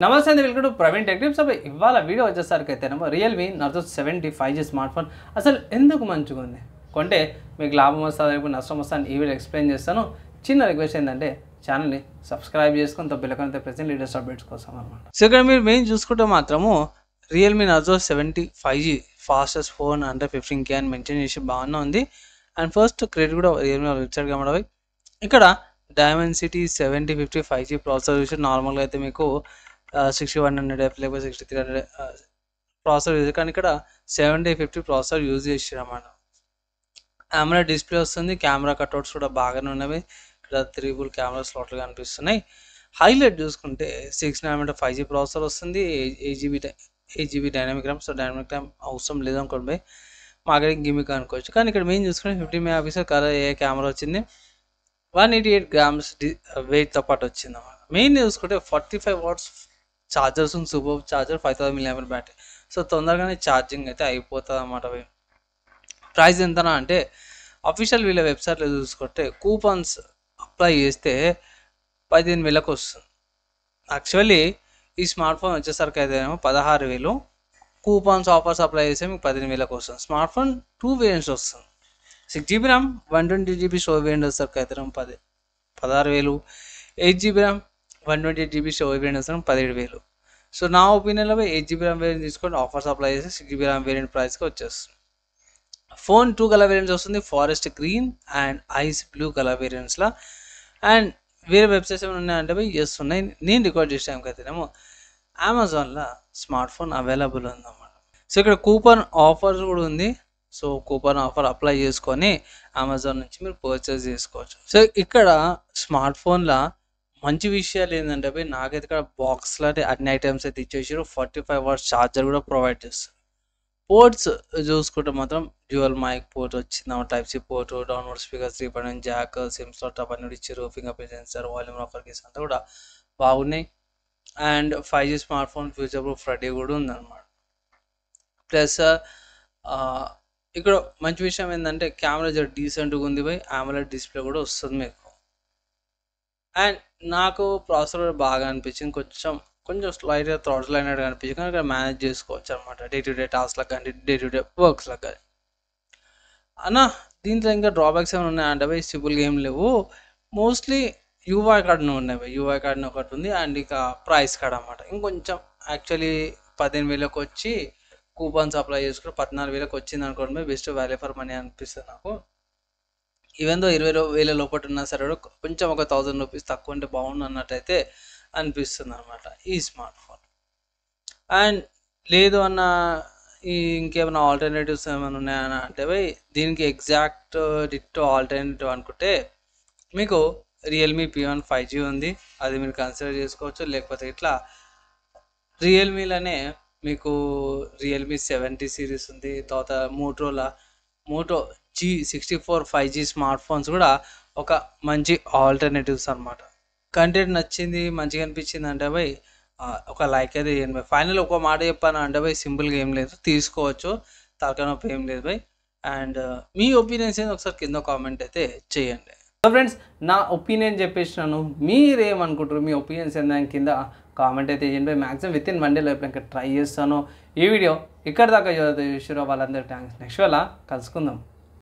నమస్తే అండి, welcome to Praveen tech tips. ఇవాళ వీడియో వచ్చేసరికి అయితేనేమో Realme Narzo 70 5G smart phone అసలు ఎందుకు మంచిగా ఉంది, కొంటే మీకు లాభం వస్తుందా లేకపోతే నష్టం వస్తుందా అని ఈ వీడియో ఎక్స్ప్లెయిన్ చేస్తాను. చిన్న రిక్వెస్ట్ ఏంటంటే ఛానల్ని సబ్స్క్రైబ్ చేసుకొని బెల్ ప్రెసెంట్ లేటెస్ట్ అప్డేట్స్ కోసం అనమాట. సో ఇక్కడ మీరు మెయిన్ చూసుకుంటే మాత్రము Realme Narzo 70 5G fastest phone అంటే 15K అని మెన్షన్ చేసి బాగానే ఉంది. అండ్ ఫస్ట్ క్రెడిట్ కూడా రియల్మీ వెబ్సైట్ కనబడవి. ఇక్కడ డైమెన్సిటీ 7050 5G ప్రాసెసర్ చూసి నార్మల్గా అయితే మీకు 6100F లేకపోతే 6300 ప్రాసెసర్ యూజ్, కానీ ఇక్కడ 7050 ప్రాసెసర్ యూజ్ చేసిరన్నమాట. కెమెరా డిస్ప్లే వస్తుంది, కెమెరా కట్అవుట్స్ కూడా బాగానే ఉన్నవి. ఇక్కడ 3 కెమెరా స్లాట్లు కనిపిస్తున్నాయి. హైలైట్ చూసుకుంటే 6nm 5G ప్రాసెసర్ వస్తుంది, 8GB dynamic RAM. So dynamic RAM అవసరం లేదనుకోండి, మార్కెటింగ్ గిమిక్ అనుకోవచ్చు. కానీ ఇక్కడ మెయిన్ చూసుకుంటే 50 MP కలర్ ఏ కెమెరా వచ్చింది, 188 grams వెయిట్తో పాటు వచ్చింది అన్నమాట. మెయిన్ చూసుకుంటే 45 watts ఛార్జర్స్ ఉంది, super charger, 5000 mAh battery. So తొందరగానే ఛార్జింగ్ అయితే అయిపోతుంది అన్నమాట. ప్రైస్ ఎంతనా అంటే అఫీషియల్ వీళ్ళ వెబ్సైట్లో చూసుకుంటే కూపన్స్ అప్లై చేస్తే 15,000కి వస్తుంది. యాక్చువల్లీ ఈ స్మార్ట్ ఫోన్ వచ్చేసరికి అయితే 16,000, కూపన్స్ ఆఫర్స్ అప్లై చేస్తే మీకు 15,000కి వస్తుంది. స్మార్ట్ ఫోన్ 2 వేరియంట్స్ వస్తుంది. 6GB RAM 128GB storage variant వచ్చేసరికి అయితే 16,000, 8GB RAM 128GB storage variant వస్తుంది 17,000. సో నా ఒపీనియన్లో 8GB ర్యామ్ వేరియంట్ తీసుకోండి, ఆఫర్స్ అప్లై చేసి 6GB ర్యామ్ వేరియంట్ ప్రైస్కి వచ్చేస్తుంది. ఫోన్ 2 కలర్ వేరియంట్స్ వస్తుంది, forest green and ice blue colour వేరియంట్స్లో. అండ్ వేరే వెబ్సైట్స్ ఏమైనా ఉన్నాయంటే ఎస్ ఉన్నాయి. నేను రికార్డ్ చేసే టైంకి అయితేనేమో అమెజాన్లో స్మార్ట్ ఫోన్ అవైలబుల్ ఉందన్నమాట. సో ఇక్కడ కూపన్ ఆఫర్స్ కూడా ఉంది. సో కూపన్ ఆఫర్ అప్లై చేసుకొని అమెజాన్ నుంచి మీరు పర్చేస్ చేసుకోవచ్చు. సో ఇక్కడ స్మార్ట్ ఫోన్లో మంచి విషయాలు ఏంటంటే నాకైతే ఇక్కడ బాక్స్లో అన్ని ఐటమ్స్ అయితే ఇచ్చేసారు. 45 watts ఛార్జర్ కూడా ప్రొవైడ్ చేస్తారు. పోర్ట్స్ చూసుకుంటే మాత్రం డ్యూయల్ మైక్ పోర్ట్ వచ్చింది, type C port, download speaker, 3.1 jack, SIM slot అన్నీ ఇచ్చారు, fingerprint sensor, volume offer case అంతా కూడా బాగున్నాయి. And 5G smartphone future proof ready కూడా ఉందన్నమాట. ప్లస్ ఇక్కడ మంచి విషయం ఏంటంటే కెమెరా జర డీసెంట్గా ఉంది బై, AMOLED డిస్ప్లే కూడా వస్తుంది మీకు. అండ్ నాకు ప్రాసెసర్ కూడా బాగా అనిపించింది, కొంచెం స్లైట్గా థ్రాట్ల్ అయినట్టు అనిపించింది, కానీ ఇక్కడ మేనేజ్ చేసుకోవచ్చు అనమాట. డే టు డే టాస్క్లకు కానీ డే టు డే వర్క్స్లకు కానీ. అన్న దీంట్లో ఇంకా డ్రాబ్యాక్స్ ఏమైనా ఉన్నాయంటే బై సింపుల్గా ఏం లేవు. మోస్ట్లీ యూఐ కార్డును ఉన్నాయి బై, యూఐ కార్డును ఒకటి ఉంది. అండ్ ఇక ప్రైస్ కార్డ్ అనమాట ఇంకొంచెం యాక్చువల్లీ 15,000కి వచ్చి కూపన్స్ అప్లై చేసుకుని 14,000కి వచ్చింది అనుకోండి, బెస్ట్ వాల్యూ ఫర్ మనీ అనిపిస్తుంది నాకు. ఈవెన్ దో 20,000 లోపల ఉన్నా సరే కొంచెం ఒక 1000 రూపీస్ తక్కువ ఉంటే బాగుండు అన్నట్టయితే అనిపిస్తుంది అనమాట ఈ స్మార్ట్ ఫోన్. అండ్ లేదు అన్న ఇంకేమైనా ఆల్టర్నేటివ్స్ ఏమైనా ఉన్నాయని అంటే దీనికి ఎగ్జాక్ట్ డిట్టో ఆల్టర్నేటివ్ అనుకుంటే మీకు రియల్మీ P1 5G ఉంది, అది మీరు కన్సిడర్ చేసుకోవచ్చు. లేకపోతే ఇట్లా రియల్మీలోనే మీకు రియల్మీ 70 సిరీస్ ఉంది. తర్వాత Moto G64 5G smart phones కూడా ఒక మంచి ఆల్టర్నేటివ్స్ అనమాట. కంటెంట్ నచ్చింది, మంచిగా అనిపించింది అంటే ఒక లైక్ అయితే చేయండి. ఫైనల్ ఒక మాట చెప్పాను అంటే సింపుల్గా ఏం లేదు, తీసుకోవచ్చు, తలకాయ నొప్పి ఏం లేదు. అండ్ మీ ఒపీనియన్స్ ఏంటి ఒకసారి కింద కామెంట్ అయితే చేయండి. సో ఫ్రెండ్స్, నా ఒపీనియన్ చెప్పేసినాను, మీరేమనుకుంటారు, మీ ఒపీనియన్స్ ఏందని కింద కామెంట్ అయితే చేయండి. మ్యాక్సిమం వితిన్ 1 day ఇంకా ట్రై చేస్తాను. ఈ వీడియో ఇక్కడ దాకా చూసారో వాళ్ళందరికీ థ్యాంక్స్. నెక్స్ట్ వేళ కలుసుకుందాం.